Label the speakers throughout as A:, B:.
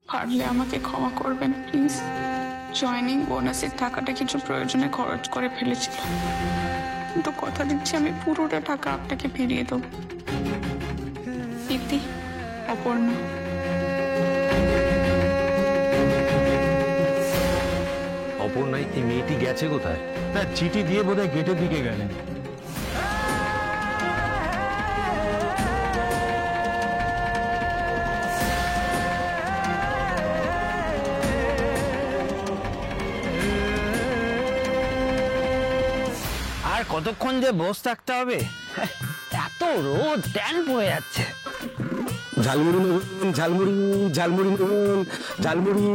A: পারলে আমাকে ক্ষমা করবেন প্লিজ। জয়েনিং বোনাসের টাকাটা কিছু প্রয়োজনে খরচ করে ফেলেছিলাম, কিন্তু কথা দিচ্ছি আমি পুরোটা টাকা আপনাকে ফিরিয়ে দেবো। ইতি, অপর্ণা।
B: অপর্ণা, এই মেয়েটি গেছে কোথায়?
C: না, চিঠি দিয়ে বোধহয় গেটের দিকে গেলেন।
D: আর কতক্ষণ যে বসে থাকতে হবে, এত রোদ ট্যান পড়ে যাচ্ছে।
C: ঝালমুড়ি নেবেন? ঝালমুড়ি, ঝালমুড়ি নেবেন? ঝালমুড়ি,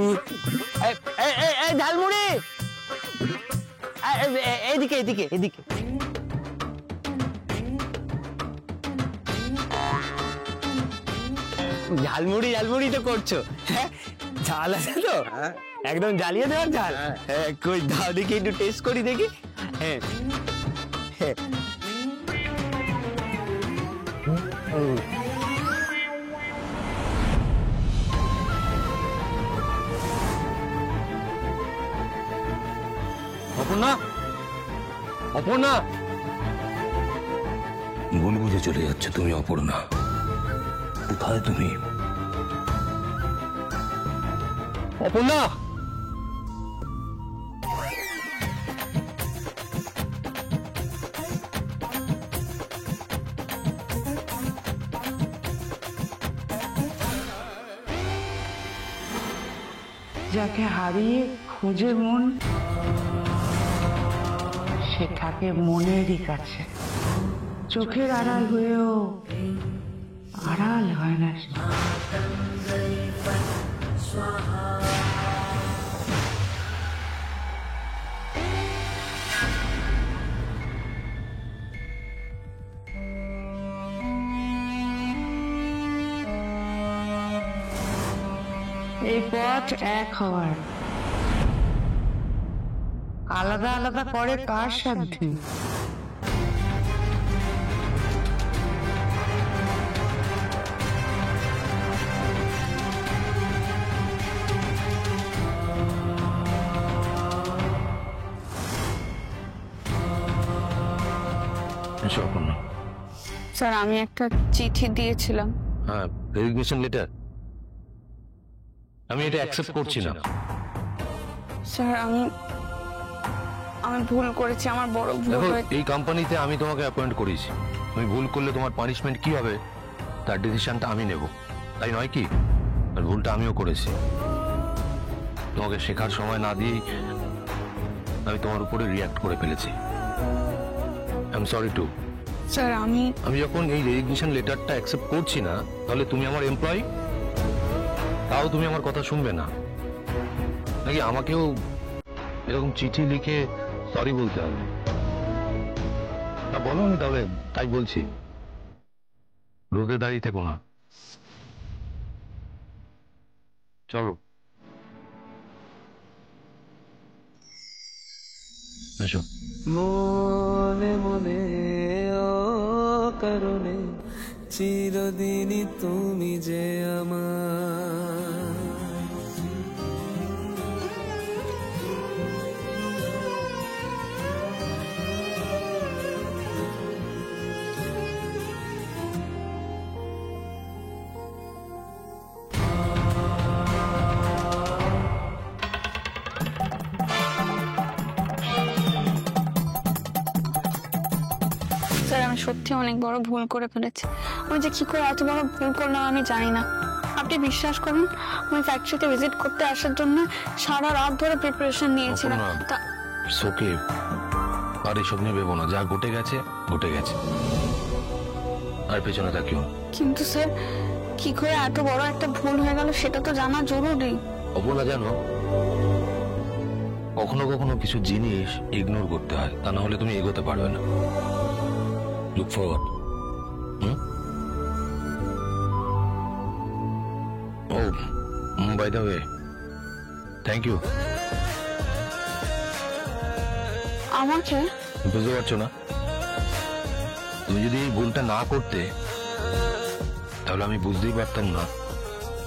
D: এই ঝালমুড়ি, এইদিকে এদিকে এদিকে। ঝালমুড়ি ঝালমুড়ি তো করছো, হ্যাঁ? ঝাল আছে তো? একদম জ্বালিয়ে দেওয়ার ঝাল। হ্যাঁ, কই দাও দেখি, একটু টেস্ট করি দেখি। হ্যাঁ হ্যাঁ।
B: অপর্ণা, অপর্ণা! ভুল বুঝে চলে যাচ্ছে তুমি অপর্ণা। কোথায় তুমি অপর্ণা?
E: যাকে হারিয়ে খুঁজে মন, সে থাকে মনেরই কাছে। চোখের আড়াল হয়েও আড়াল হয় না সে। এই পথ এক হওয়ার, আলাদা আলাদা করে কার সাধ্যে?
B: অপর্ণা,
A: স্যার, আমি একটা চিঠি দিয়েছিলাম।
B: হ্যাঁ, রেজিগনেশন লেটার। আমি এটা অ্যাকসেপ্ট করছি না।
A: স্যার, আমি ভুল করেছি, আমার বড় ভুল
B: দেখো,
A: হয়েছে।
B: এই কোম্পানিতে আমি তোমাকে অ্যাপয়েন্ট করেছি। তুমি ভুল করলে তোমার পানিশমেন্ট কি হবে তার ডিসিশনটা আমি নেব, তাই নয় কি? আর ভুলটা আমিও করেছি। তোমাকে শেখার সময় না দিয়েই আমি তোমার উপরে রিয়াক্ট করে ফেলেছি। I am sorry too.
A: Sir, আমি
B: যখন এই রেজিগনেশন লেটারটা অ্যাকসেপ্ট করছি না, তাহলে তুমি আমার এমপ্লয়ি, তাও তুমি আমার কথা শুনবে না নাকি? আমাকেও এরকম চিঠি লিখে সরি বলতে হবে? না, বলো নি তবে, তাই বলছি। রোদে দাঁড়িয়ে থেকো না, চলো এসো।
F: মনে মনে কারণে চিরদিনই তুমি যে আমার।
A: স্যার, আমি সত্যি অনেক বড় ভুল করে ফেলেছি। আমি যে কি করে এত বড় ভুল করলাম আমি জানি না। আপনি বিশ্বাস করুন, আমি ফ্যাক্টরিতে ভিজিট করতে আসার জন্য সারা রাত ধরে প্রিপারেশন নিয়েছিলাম।
B: ওকে, আর এসব নিয়ে ভেবো না, যা ঘটে গেছে ঘটে গেছে, আর পেছনে তাকিও।
A: কিন্তু স্যার, কি করে এত বড় একটা ভুল হয়ে গেল সেটা তো জানা জরুরি।
B: অপর্ণা, জানো, কখনো কখনো কিছু জিনিস ইগনোর করতে হয়, তা না হলে তুমি এগোতে পারবে না। Look forward. ও, by the way, thank you.
A: আমাকে
B: বুঝতে পারছো না? তুমি যদি এই ভুলটা না করতে, তাহলে আমি বুঝতেই পারতাম না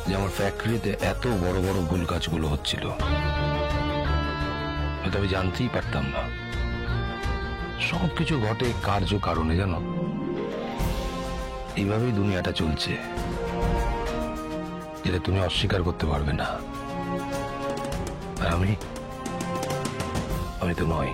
B: যে আমার ফ্যাক্টরিতে এত বড় বড় ভুল কাজগুলো হচ্ছিল, হয়তো আমি জানতেই পারতাম না। সবকিছু ঘটে কার্য কারণে, জানো। এইভাবেই দুনিয়াটা চলছে, যেটা তুমি অস্বীকার করতে পারবে না। আর আমি তো নই।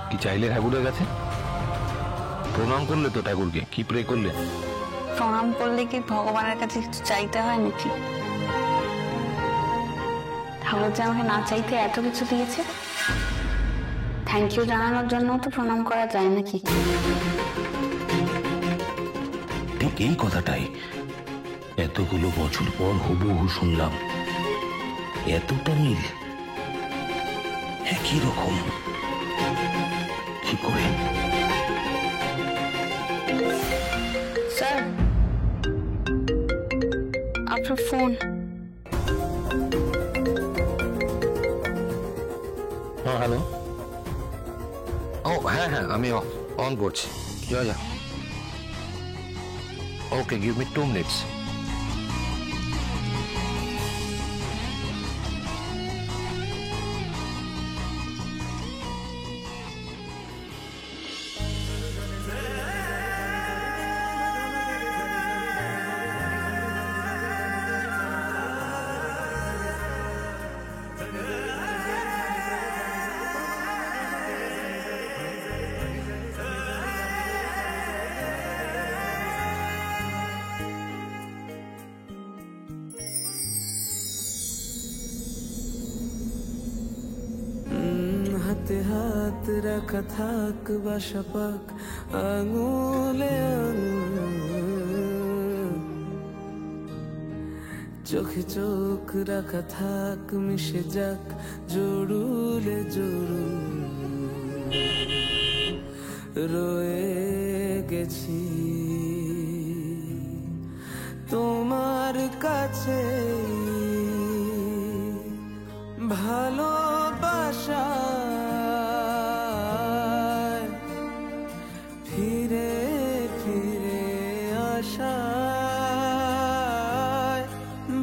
B: কি চাইলে ঠাকুরের কাছে? প্রণাম করলে তো ঠাকুরকে? কি প্রে করলে?
A: প্রণাম করলে কি ভগবানের কাছে কিছু চাইতে হয় নাকি? ঠাকুর যে আমাকে না চাইতে এত কিছু দিয়েছে, থ্যাংক ইউ জানানোর জন্য তো প্রণাম করা যায় নাকি?
C: ঠিক এই কথাটাই এতগুলো বছর পর হুবহু শুনলাম। এতটা মিল, একই রকম। কি করে?
A: স্যার, আপনার ফোন।
B: হ্যাঁ, হ্যালো। ও হ্যাঁ, আমি অন করছি। যা। ওকে, গিভ মি 2 minutes।
F: হাতে হাত রাখা থাক বাসা পাক আঙুলে আঙুল, চোখে চোখ রাখা থাক মিশে যাক জড়ুলে জড়ুল। রয়ে গেছি তোমার কাছে, ভালোবাসা ফিরে ফিরে আশায়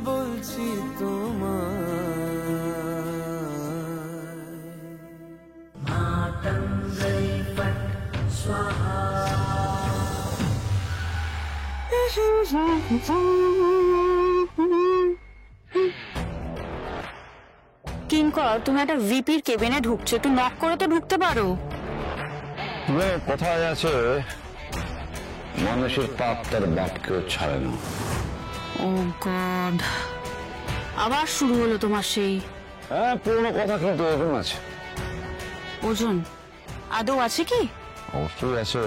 F: বলছি
A: কিঙ্কর, তুমি একটা ভিপির কেবিনে ঢুকছো, একটু নক করে তো ঢুকতে পারো।
C: কোথায় আছে মানুষের পাপ তার বাপকেও ছাড়ে না।
A: ও গড, আবার শুরু হলো তোমার সেই।
C: হ্যাঁ, পুরোনো কথা কিন্তু ওজন আছে।
A: ওজন আদৌ আছে কি?
C: অবশ্যই আছে।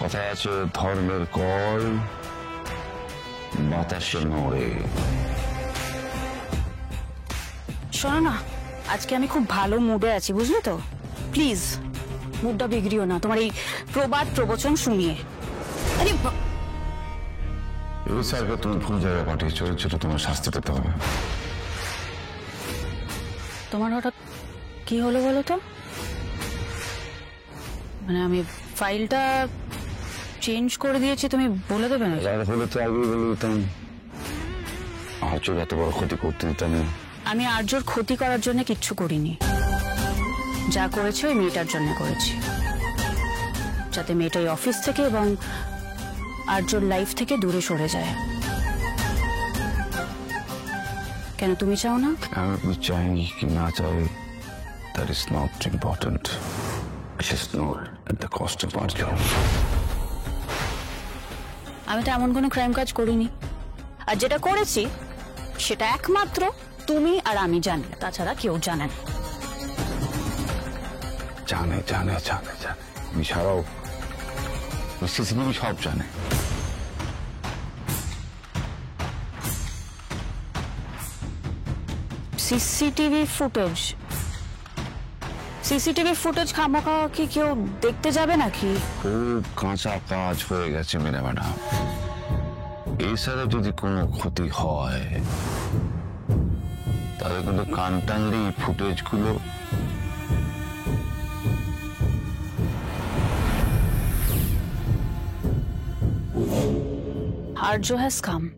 C: কথা আছে, ধর্মের কল বাতাসে নড়ে।
A: শোনো না, আজকে আমি খুব ভালো মুডে আছি, বুঝলে তো? প্লিজ মুডটা বিগড়িও না তোমার এই প্রবাদ প্রবচন শুনিয়ে। আরে
C: স্যারকে তুমি ভুল জায়গায় পাঠিয়েছো, সেটা তোমার শাস্তি পেতে হবে।
A: তোমার হঠাৎ কি হলো বলো তো? মানে আমি ফাইলটা চেঞ্জ করে দিয়েছি, তুমি বলে দেবে না?
C: হলে তো আগেই বলে দিতাম। আর চোখ এত বড় ক্ষতি করতে দিতাম।
A: আমি আর্যর ক্ষতি করার জন্য কিচ্ছু করিনি। যা করেছে ওই মেয়েটার জন্য করেছি, যাতে মেয়েটা এই অফিস থেকে এবং আর্যর লাইফ থেকে দূরে সরে যায়। কেন তুমি চাও না?
C: আমি চাই কি না চাই, that is not important. Just not at the cost of Arjo.
A: আমি তো এমন কোনো ক্রাইম কাজ করিনি, আর যেটা করেছি সেটা একমাত্র তুমি আর আমি জানি, তাছাড়া কেউ জানে না।
C: জানে জানে জানে জানে আমি ছাড়াও সিসিটিভি সব জানে।
A: সিসিটিভি ফুটেজ সিসিটিভি ফুটেজ খামাখা কি কেউ দেখতে যাবে নাকি?
C: খুব কাঁচা কাজ হয়ে গেছে মেরে ম্যাডাম। এছাড়া যদি কোনো ক্ষতি হয় তাহলে কিন্তু কান টানলে ফুটেজ গুলো
A: আর্য হ্যাজ কাম।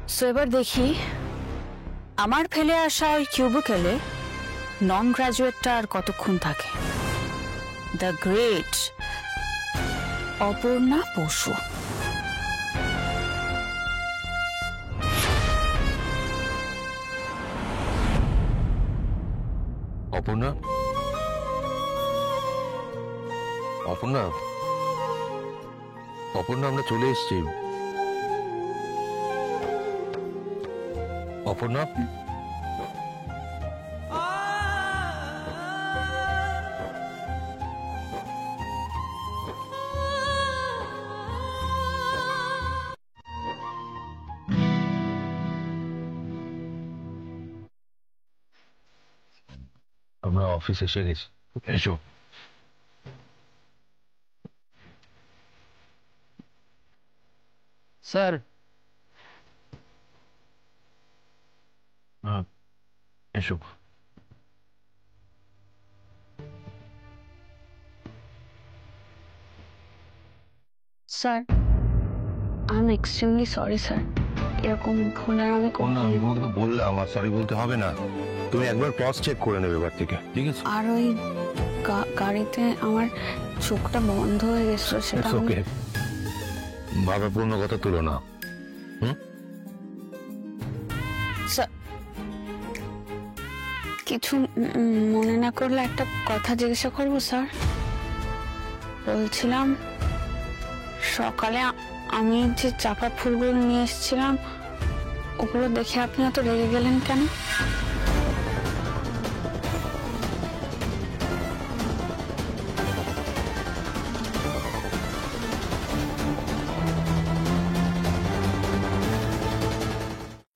A: সো এবার দেখি আমার ফেলে আসা ওই কিউবিকেলে নন গ্রাজুয়েটটা আর কতক্ষণ থাকে। The great Aparna Basu.
B: অপর্ণা, অপর্ণা, অপর্ণা, আমরা চলে এসেছি। অপর্ণা, আমরা অফিস এসে গেছি, এসো।
D: স্যার,
B: এসো।
A: Sir, I am extremely sorry sir. এরকম ভুল আর আমি
B: না, আমি তোমাকে বললাম আমার সরি বলতে হবে না। তুমি একবার ক্রস চেক করে নেবে এবার থেকে, ঠিক আছে?
A: আর ওই গাড়িতে আমার চোখটা বন্ধ হয়ে গেছিল, সেটা আমি-
B: ওকে, ভাবাপূর্ণ কথা তুলো না।
A: স্যার, কিছু মনে না করলে একটা কথা জিজ্ঞাসা করবো স্যার? বলছিলাম সকালে আমি যে চাপা ফুলগুলো নিয়ে এসেছিলাম ওগুলো দেখে আপনি এত রেগে গেলেন কেন?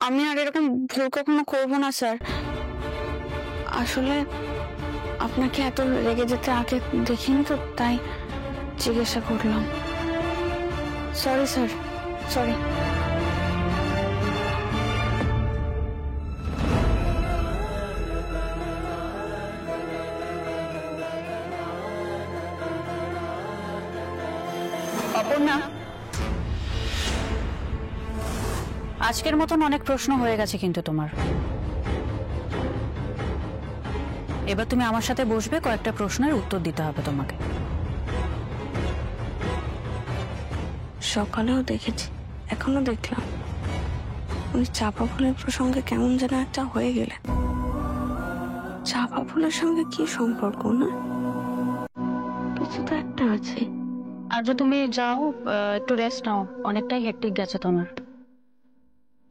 A: আমি আর এরকম ভুল কখনো করবো না স্যার। আসলে আপনাকে এত রেগে যেতে আগে দেখিনি তো, তাই জিজ্ঞাসা করলাম। Sorry sir, sorry. অপর্ণা, আজকের মতন অনেক প্রশ্ন হয়ে গেছে কিন্তু তোমার। এবার তুমি আমার সাথে বসবে, কয়েকটা প্রশ্নের উত্তর দিতে হবে তোমাকে। সকালেও দেখেছি, এখনো দেখলাম উনি চাপা ফুলের প্রসঙ্গে কেমন যেন একটা হয়ে গেলে। চাপা ফুলের সঙ্গে কি সম্পর্ক? না কিছু তো একটা আছে। আর যে তুমি যাও, একটু রেস্ট নাও, অনেকটাই হেক্টিক গেছে তোমার।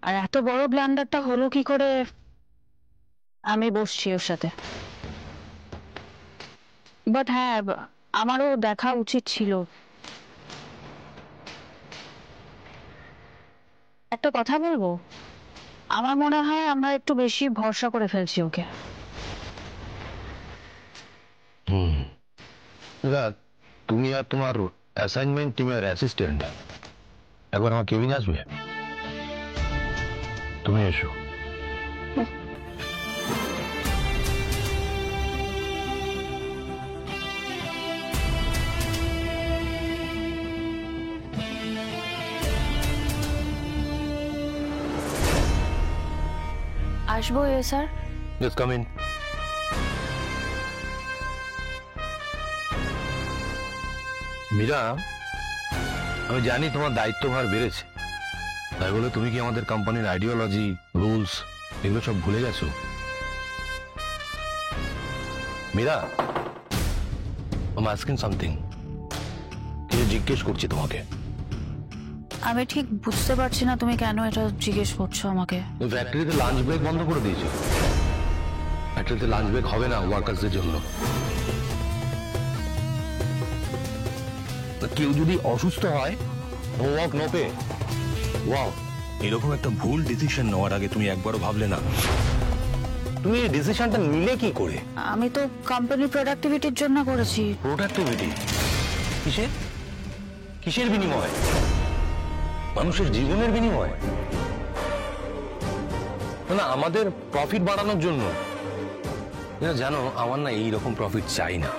A: আর এত বড় ব্লান্ডারটা হলো কি করে? আমি বসছি ওর সাথে। বাট হ্যাঁ, আমারও দেখা উচিত ছিল। একটা কথা বলবো, আমার মনে হয় আমরা একটু বেশি ভরসা করে ফেলছি ওকে।
B: তুমি আর তোমার অ্যাসাইনমেন্ট টিমের অ্যাসিস্ট্যান্ট একবার আমার কেবিনে আসবে? তুমি এসো।
A: আসবো sir?
B: Just come in. Meera, আমি জানি তোমার দায়িত্বভার বেড়েছে, তাই বলে তুমি কি আমাদের কোম্পানির আইডিওলজি, রুলস এগুলো সব ভুলে গেছো? Meera, I'm asking something. কিছু জিজ্ঞেস করছি তোমাকে।
A: আমি ঠিক বুঝতে পারছি না তুমি কেন এটা জিজ্ঞেস করছো আমাকে।
B: তুমি ফ্যাক্টরিতে লাঞ্চ ব্রেক বন্ধ করে দিয়েছো। ফ্যাক্টরিতে লাঞ্চ ব্রেক হবে না ওয়ার্কার্সদের জন্য। কেউ যদি অসুস্থ হয়, no work no pay. Wow,
G: এরকম একটা ভুল ডিসিশন নেওয়ার আগে তুমি একবারও ভাবলে না?
B: তুমি এই ডিসিশনটা নিলে কি করে?
A: আমি তো কোম্পানির প্রোডাক্টিভিটির জন্য করেছি।
B: প্রোডাক্টিভিটি কিসের কিসের বিনিময়? মানুষের জীবনের বিনিময়? না আমাদের প্রফিট বাড়ানোর জন্য। জানো আমার না এইরকম প্রফিট চাই না।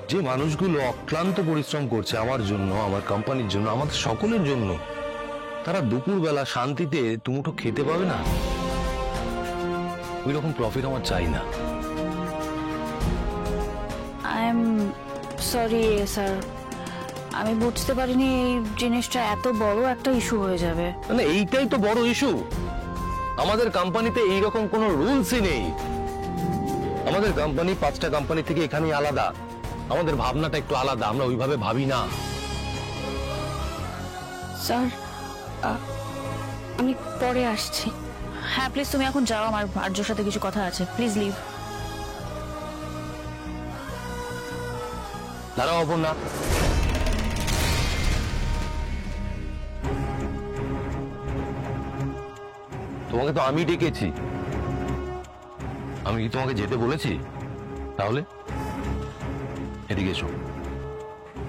B: যে মানুষগুলো অক্লান্ত পরিশ্রম করছে আমার জন্য, আমার কোম্পানির জন্য, আমাদের সকলের জন্য, তারা দুপুরবেলা শান্তিতে দুমুঠো খেতে পাবে না, ওই রকম প্রফিট আমার চাই না।
A: আই এম সরি স্যার, আমি বুঝতে পারিনি এই জিনিসটা এত বড় একটা ইস্যু হয়ে যাবে।
B: মানে এইটাই তো বড় ইস্যু। আমাদের কোম্পানিতে এইরকম কোনো রুলসই নেই। আমাদের কোম্পানি 5টা কোম্পানি থেকে এখানে আলাদা, আমাদের ভাবনাটা একটু আলাদা, আমরা ওইভাবে ভাবি না।
A: স্যার আমি পরে আসছি। হ্যাঁ প্লিজ তুমি এখন যাও, আমার আর্যর সাথে কিছু কথা আছে, প্লিজ লিভ।
B: দাঁড়াও অপর্ণা, তোমাকে তো আমি ডেকেছি, আমি কি তোমাকে যেতে বলেছি? তাহলে এদিকে এসো,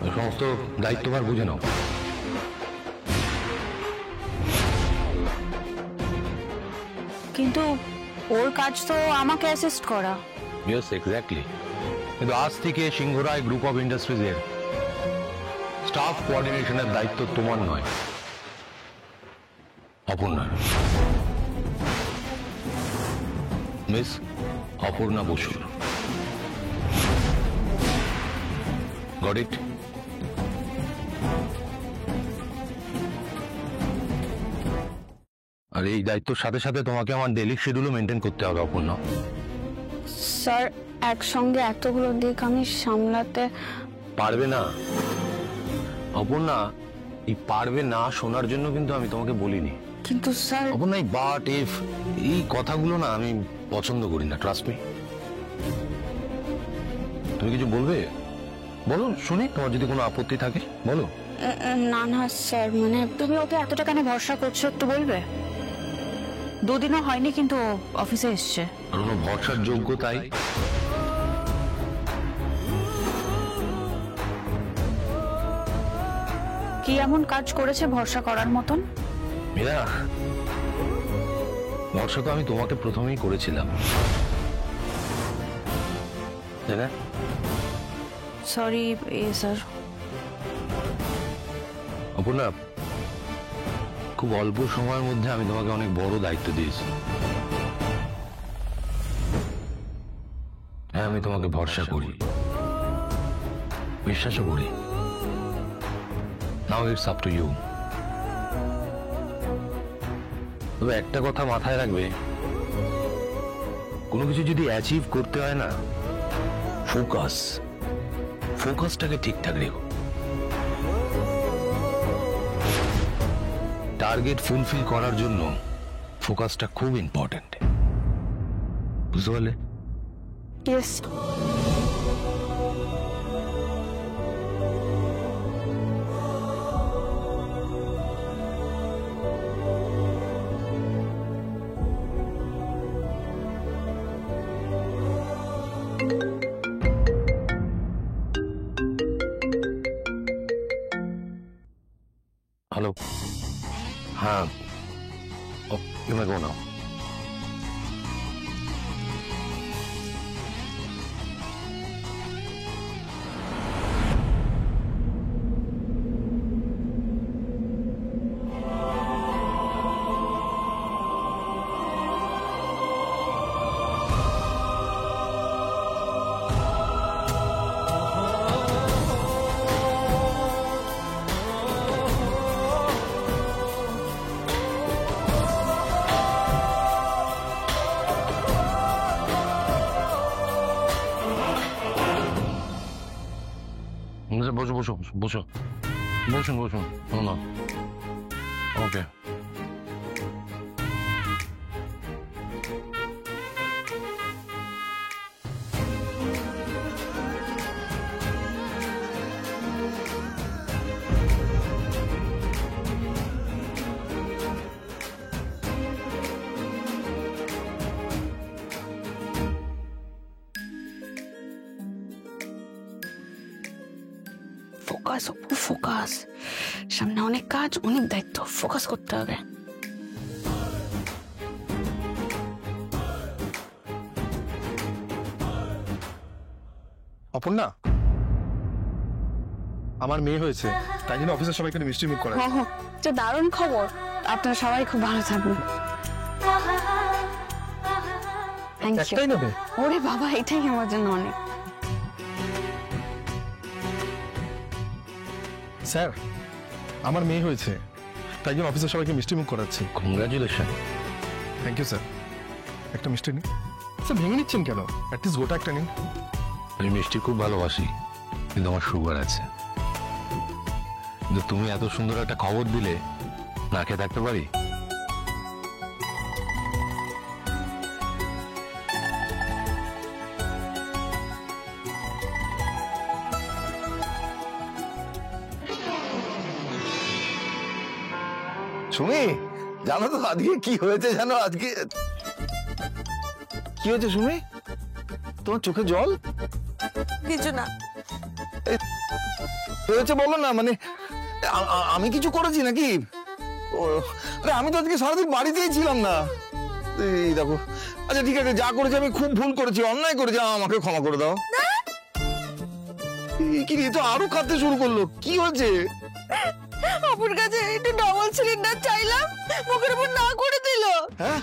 B: ওই সমস্ত দায়িত্বভার বুঝে নাও।
A: কিন্তু ওর কাজ তো আমাকে অ্যাসিস্ট করা।
B: ইয়েস এক্স্যাক্টলি, কিন্তু আজ থেকে সিংহরায় গ্রুপ অফ ইন্ডাস্ট্রিজের স্টাফ কোঅর্ডিনেশনের দায়িত্ব তোমার নয়, অপর্ণার। মিস অপর্ণা বসুর। Got it? আর এই দায়িত্বের সাথে সাথে তোমাকে আমার ডেইলি শিডিউলও মেনটেন করতে হবে অপর্ণা।
A: স্যার একসঙ্গে এতগুলো দিক আমি সামলাতে
B: পারবে না অপর্ণা, এই পারবে না শোনার জন্য কিন্তু আমি তোমাকে বলিনি।
A: কিন্তু স্যার
B: অপর্ণা এই বাট ইফ এই কথাগুলো না আমি পছন্দ করি না, ট্রাস্ট মি। তুমি কিছু বলবে? বলো শুনি, তোমার যদি কোনো আপত্তি থাকে বলো।
A: না না স্যার, মানে তুমি ওকে এতটা কেন ভরসা করছো একটু বলবে? দুদিনও হয়নি কিন্তু অফিসে এসছে।
B: আর কোনো ভরসার যোগ্য তাই?
A: কি এমন কাজ করেছে ভরসা করার মতন?
B: মীরা, ভরসা তো আমি তোমাকে প্রথমেই করেছিলাম, তাই না?
A: Sorry sir.
B: অপর্ণা, খুব অল্প সময়ের মধ্যে আমি তোমাকে অনেক বড় দায়িত্ব দিয়েছি। হ্যাঁ আমি তোমাকে ভরসা করি, বিশ্বাসও করি। Now it's up to you. তবে একটা কথা মাথায় রাখবে, কোনো কিছু যদি অ্যাচিভ করতে হয় না, ফোকাসটাকে ঠিকঠাক রেখো। টার্গেট ফুলফিল করার জন্য ফোকাসটা খুব ইম্পর্টেন্ট, বুঝতে পারলে?
A: ইয়েস।
B: হ্যালো, হ্যাঁ, you may go now. বসো বসো বসো, বসুন বসুন। না ওকে,
A: ফোকাস অপু ফোকাস, সামনে অনেক কাজ, অনেক দায়িত্ব, ফোকাস করতে হবে।
G: অপর্ণা, আমার মেয়ে হয়েছে, তাই জন্য অফিসের সবাইকে মিষ্টি মুখ করা।
A: যে দারুণ খবর, আপনারা সবাই খুব ভালো থাকবেন। Thank you.
G: একটাই নেবে?
A: ওরে বাবা, এটাই আমার জন্য অনেক।
G: স্যার, আমার মেয়ে হয়েছে, তাই জন্য অফিসের সবাইকে মিষ্টি মুখ করাচ্ছি।
B: কংগ্রাচুলেশন।
G: Thank you sir. একটা মিষ্টি নিন স্যার। ভেঙে নিচ্ছেন কেন? অ্যাটলিস্ট গোটা একটা নিন।
B: আমি মিষ্টি খুব ভালোবাসি, কিন্তু আমার সুগার আছে। কিন্তু তুমি এত সুন্দর একটা খবর দিলে, না খেয়ে থাকতে পারি?
C: সুমি, জানো তো আজকে কি হয়েছে? জানো আজকে কি হয়েছে সুমি? তোমার চোখে জল?
H: কিছু না।
C: হয়েছে বলো না, মানে আমি কিছু করেছি নাকি? আরে আমি তো আজকে সারাদিন বাড়িতেই ছিলাম না। এই দেখো। আচ্ছা ঠিক আছে, যা করেছি আমি খুব ভুল করেছি, অন্যায় করেছি, আমাকে ক্ষমা করে দাও। কি রে, তো আরো কাঁদতে শুরু করলো, কি হয়েছে?
H: অপুর কাছে একটু ডবল সিলিন্ডার চাইলাম, মুখের উপর না করে দিল।
C: হ্যাঁ,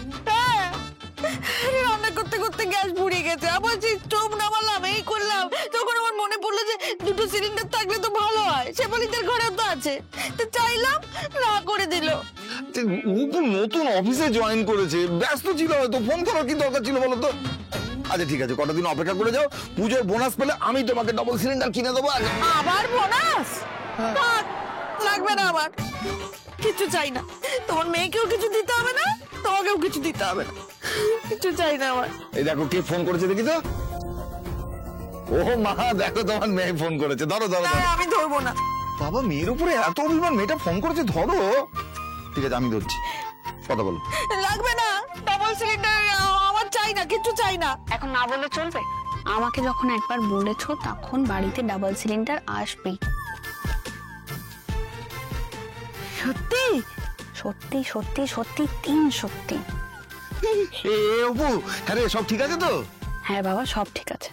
H: রান্না করতে করতে গ্যাস পুড়িয়ে গেছে, আবার যে স্টোভ নামালাম, এই করলাম, তখন আমার মনে পড়লো যে দুটো সিলিন্ডার থাকলে তো ভালো হয়, শেফালিদের ঘরেও তো আছে, তো চাইলাম, না করে দিল।
C: ও তো নতুন অফিসে জয়েন করেছে, ব্যস্ত ছিল হয়তো, ফোন করার কি দরকার ছিল বলো তো? আচ্ছা ঠিক আছে, কটা দিন অপেক্ষা করে যাও, পুজোর বোনাস পেলে আমি তোমাকে ডবল সিলিন্ডার কিনে দেবো।
H: আবার বোনাস? লাগবে না, আমার কিছু চাই না। তোমার মেয়েকেও কিছু দিতে হবে না, তোমাকেও কিছু দিতে হবে না, কিছু চাই না আমার।
C: এই দেখো কে ফোন করেছে, দেখি তো। ও মা, দেখো তোমার মেয়ে ফোন করেছে, ধরো ধরো
H: না,
C: ধরো।
H: আমি ধরবো না।
C: বাবা, মেয়ের উপরে এত অভিমান, মেয়েটা ফোন করেছে, ধরো। ঠিক আছে, আমি ধরছি, কথা বলো।
H: লাগবে না, ডাবল সিলিন্ডার আমার চাই না, কিছু চাই না।
A: এখন না বলে চলবে? আমাকে যখন একবার বলেছো, তখন বাড়িতে ডাবল সিলিন্ডার আসবেই।
H: সত্যি?
A: সত্যি সত্যি সত্যি, 3 সত্যি।
C: এ অপু, হ্যাঁ রে, সব ঠিক আছে তো?
A: হ্যাঁ বাবা, সব ঠিক আছে।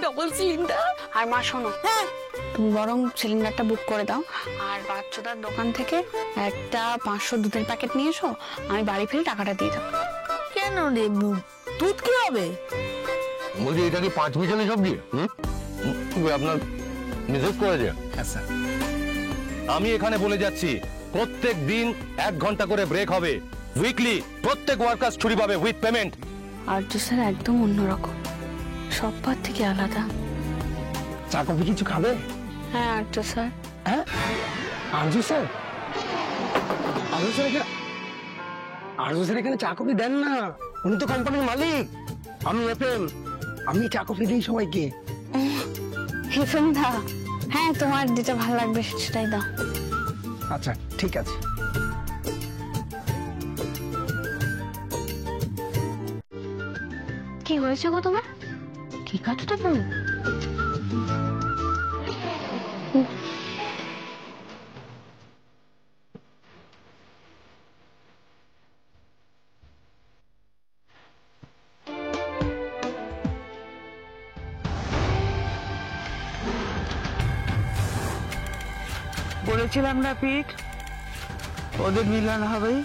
H: Double cylinder?
A: আর মা শোনো,
H: হ্যাঁ,
A: তুমি বরং সিলিন্ডারটা বুক করে দাও, আর বাচ্চাদার দোকান থেকে একটা 500 দুধের প্যাকেট নিয়ে এসো, আমি বাড়ি ফিরে টাকাটা দিয়ে দেবো।
H: কেন রে, দুধ কি হবে?
B: বলছি, এটা কি 5 মিশালি সবজি? আপনার মিসেস করেছে?
G: হ্যাঁ স্যার।
B: আমি এখানে বলে যাচ্ছি, প্রত্যেক দিন 1 ঘন্টা করে ব্রেক হবে, উইকলি প্রত্যেক ওয়ার্কার ছুটি পাবে উইথ পেমেন্ট।
A: আর্য স্যার একদম অন্যরকম, সবার থেকে আলাদা।
D: চা কফি কিছু খাবে?
A: হ্যাঁ আর্য স্যার।
D: হ্যাঁ, আরজু স্যার, আরজু স্যার এখানে, আরজু স্যার এখানে চা কফি দেন না, উনি তো কোম্পানির মালিক। আমি এফএম, আমি চা কফি দিই সবাইকে।
A: হেফেন দা, হ্যাঁ তোমার যেটা ভালো লাগবে সেটাই দাও।
D: আচ্ছা ঠিক আছে।
A: কি হয়েছে গো তোমার? ঠিক আছে তো বলো।
E: বলেছিলাম না পিঠ, ওদের মিলন হবেই।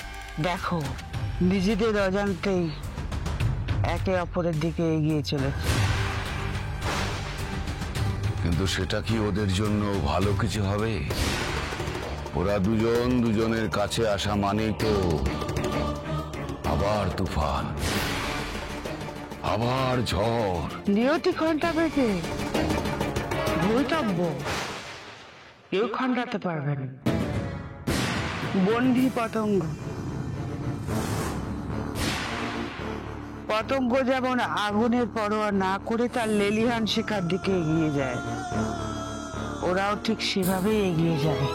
E: দেখো, নিজেদের অজান্তেই একে অপরের দিকে এগিয়ে চলেছে।
C: কিন্তু সেটা কি ওদের জন্য ভালো কিছু হবে? ওরা দুজন দুজনের কাছে আসা মানেই তো আবার তুফান, আবার ঝড়।
E: নিয়তি ঘন্টা বেঁধে ভূতব্য, কেউ খণ্ডাতে পারবে না। বন্ধি পতঙ্গ, পতঙ্গ যেমন আগুনের পরোয়া না করে তার লেলিহান শিখার দিকে এগিয়ে যায়, ওরাও ঠিক সেভাবেই এগিয়ে যাবে,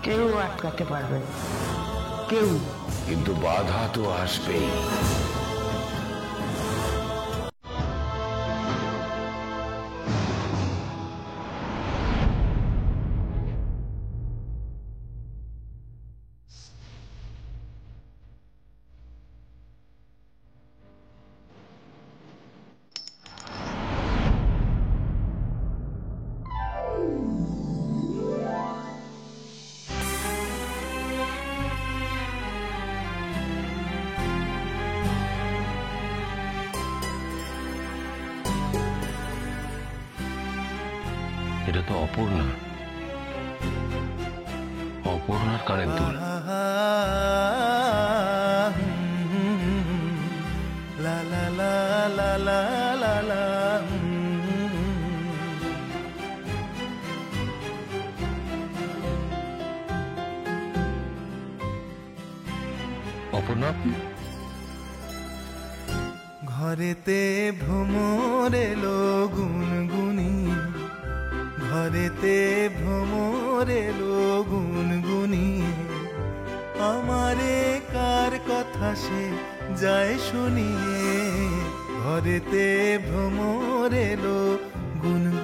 E: কেউ আটকাতে পারবে না, কেউ।
C: কিন্তু বাধা তো আসবেই।
B: এটা তো অপূর্ণা, অপূর্ণার কানের দুল।
F: লা লা লা লা লা লা লা
B: অপূর্ণা,
F: ঘরেতে ভ্রমর এলো গুনগুনি, ঘরেতে ভ্রমর এলো গুনগুনি, আমারে কার কথা সে যায় শুনিয়ে, ঘরেতে ভ্রমর এলো গুনগুনি।